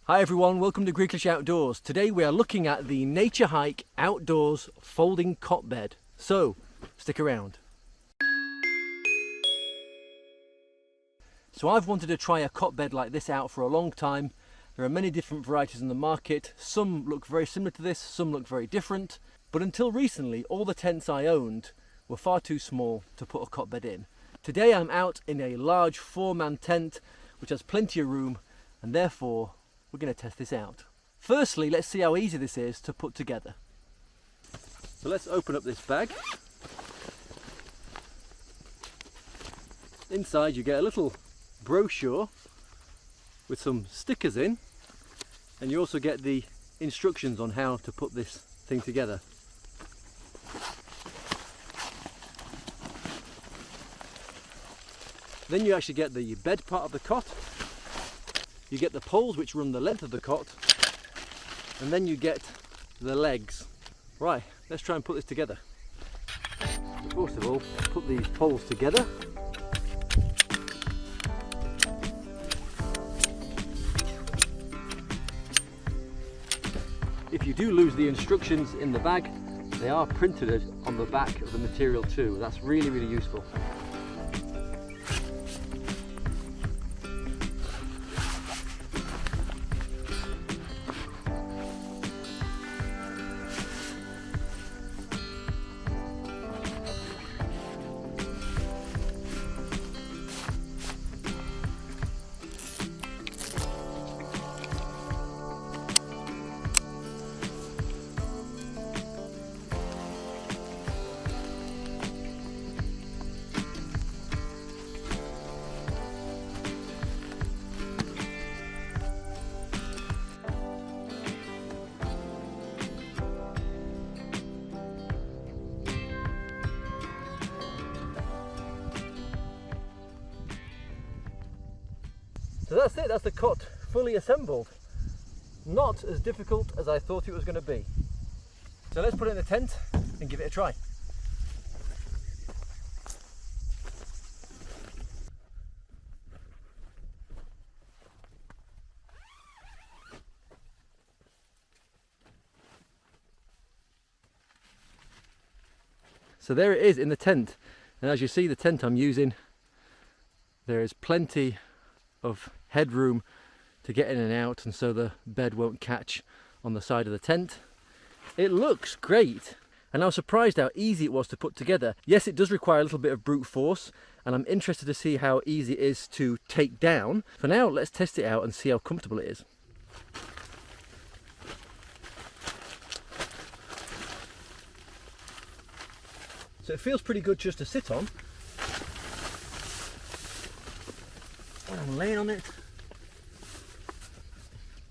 Hi everyone, welcome to Greeklish Outdoors. Today we are looking at the NatureHike Outdoors Folding Cot Bed. So, stick around. So I've wanted to try a cot bed like this out for a long time. There are many different varieties in the market. Some look very similar to this, some look very different. But until recently, all the tents I owned were far too small to put a cot bed in. Today I'm out in a large 4-man tent, which has plenty of room, and therefore we're going to test this out. Firstly, let's see how easy this is to put together. So let's open up this bag. Inside you get a little brochure with some stickers in, and you also get the instructions on how to put this thing together. Then you actually get the bed part of the cot. You get the poles which run the length of the cot, and then you get the legs. Right, let's try and put this together. First of all, put these poles together. If you do lose the instructions in the bag, they are printed on the back of the material too. That's really, really useful. So that's it, that's the cot fully assembled. Not as difficult as I thought it was going to be. So let's put it in the tent and give it a try. So there it is in the tent, and as you see, the tent I'm using, there is plenty of headroom to get in and out, and so the bed won't catch on the side of the tent. It looks great, and I was surprised how easy it was to put together. Yes, it does require a little bit of brute force, and I'm interested to see how easy it is to take down. For now, let's test it out and see how comfortable it is. So it feels pretty good just to sit on. When I'm laying on it,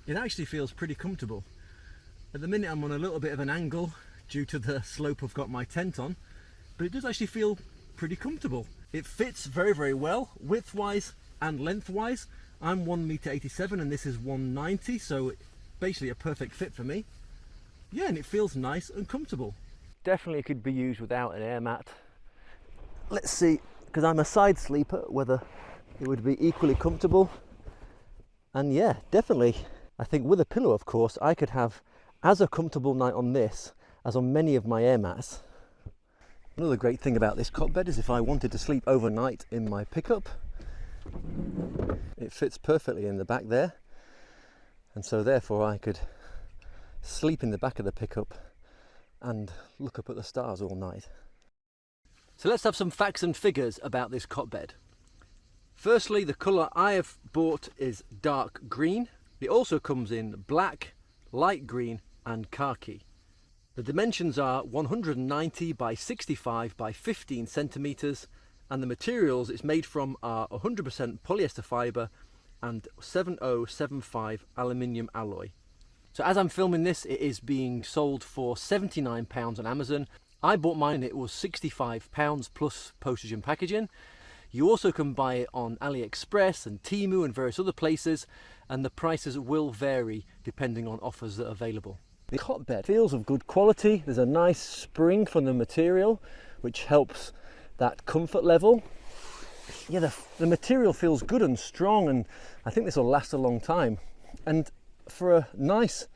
it actually feels pretty comfortable. At the minute I'm on a little bit of an angle due to the slope I've got my tent on, but it does actually feel pretty comfortable. It fits very, very well, width-wise and length-wise. I'm 1m87 and this is 190, so basically a perfect fit for me. Yeah, and it feels nice and comfortable. Definitely could be used without an air mat. Let's see, because I'm a side sleeper, whether it would be equally comfortable. And yeah, definitely. I think with a pillow, of course, I could have as a comfortable night on this as on many of my air mats. Another great thing about this cot bed is if I wanted to sleep overnight in my pickup, it fits perfectly in the back there, and so therefore I could sleep in the back of the pickup and look up at the stars all night. So let's have some facts and figures about this cot bed. Firstly, the colour I have bought is dark green. It also comes in black, light green and khaki. The dimensions are 190 by 65 by 15 centimetres, and the materials it's made from are 100% polyester fibre and 7075 aluminium alloy. So as I'm filming this, it is being sold for £79 on Amazon. I bought mine and it was £65 plus postage and packaging. You also can buy it on AliExpress and Temu and various other places, and the prices will vary depending on offers that are available. The cot bed feels of good quality. There's a nice spring from the material which helps that comfort level. Yeah, the material feels good and strong, and I think this will last a long time. And for a nice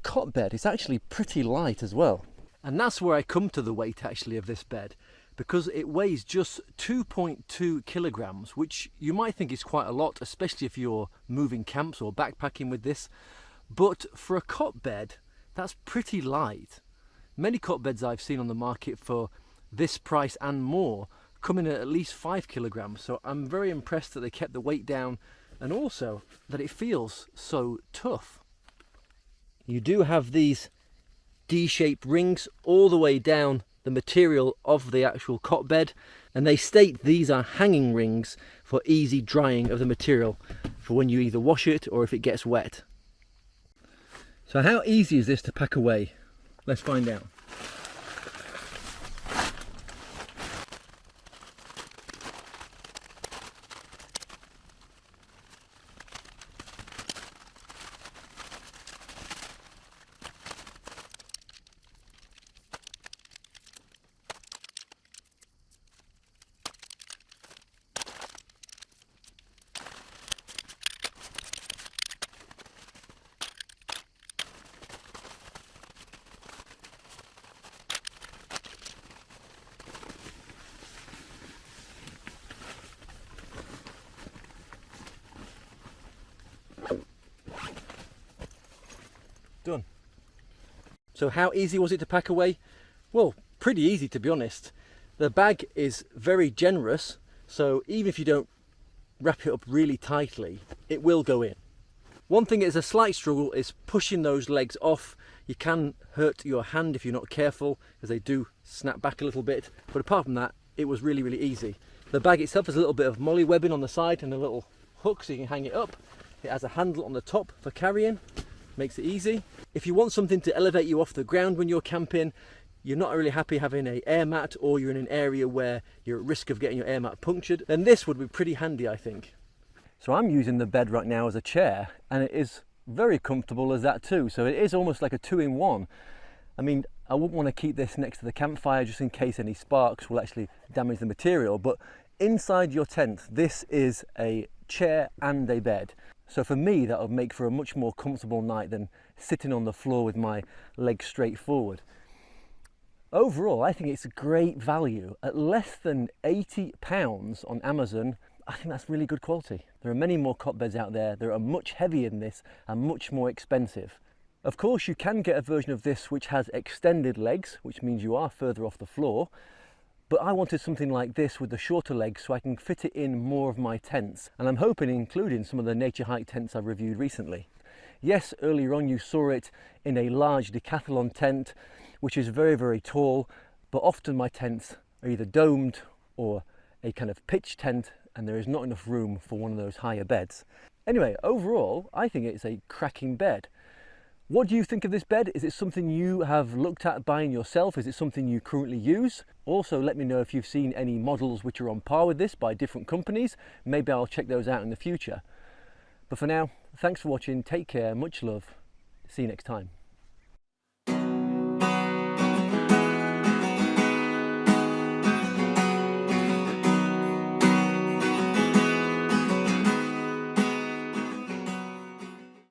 cot bed, it's actually pretty light as well. And that's where I come to the weight actually of this bed, because it weighs just 2.2 kilograms, which you might think is quite a lot, especially if you're moving camps or backpacking with this. But for a cot bed, that's pretty light. Many cot beds I've seen on the market for this price and more come in at least 5 kilograms. So I'm very impressed that they kept the weight down, and also that it feels so tough. You do have these D-shaped rings all the way down the material of the actual cot bed, and they state these are hanging rings for easy drying of the material for when you either wash it or if it gets wet. So how easy is this to pack away? Let's find out. Done. So how easy was it to pack away? Well, pretty easy, to be honest. The bag is very generous, so even if you don't wrap it up really tightly, it will go in. One thing that is a slight struggle is pushing those legs off. You can hurt your hand if you're not careful, because they do snap back a little bit, but apart from that, it was really, really easy. The bag itself has a little bit of molly webbing on the side and a little hook so you can hang it up. It has a handle on the top for carrying. Makes it easy. If you want something to elevate you off the ground when you're camping, you're not really happy having an air mat, or you're in an area where you're at risk of getting your air mat punctured, then this would be pretty handy, I think. So I'm using the bed right now as a chair, and it is very comfortable as that too. So it is almost like a 2-in-1. I mean, I wouldn't want to keep this next to the campfire just in case any sparks will actually damage the material, but inside your tent, this is a chair and a bed. So for me, that would make for a much more comfortable night than sitting on the floor with my legs straight forward. Overall, I think it's a great value. At less than £80 on Amazon, I think that's really good quality. There are many more cot beds out there that are much heavier than this and much more expensive. Of course, you can get a version of this which has extended legs, which means you are further off the floor. But I wanted something like this with the shorter legs so I can fit it in more of my tents. And I'm hoping including some of the NatureHike tents I've reviewed recently. Yes, earlier on you saw it in a large decathlon tent, which is very, very tall, but often my tents are either domed or a kind of pitch tent, and there is not enough room for one of those higher beds. Anyway, overall, I think it's a cracking bed. What do you think of this bed? Is it something you have looked at buying yourself? Is it something you currently use? Also, let me know if you've seen any models which are on par with this by different companies. Maybe I'll check those out in the future. But for now, thanks for watching, take care, much love, see you next time.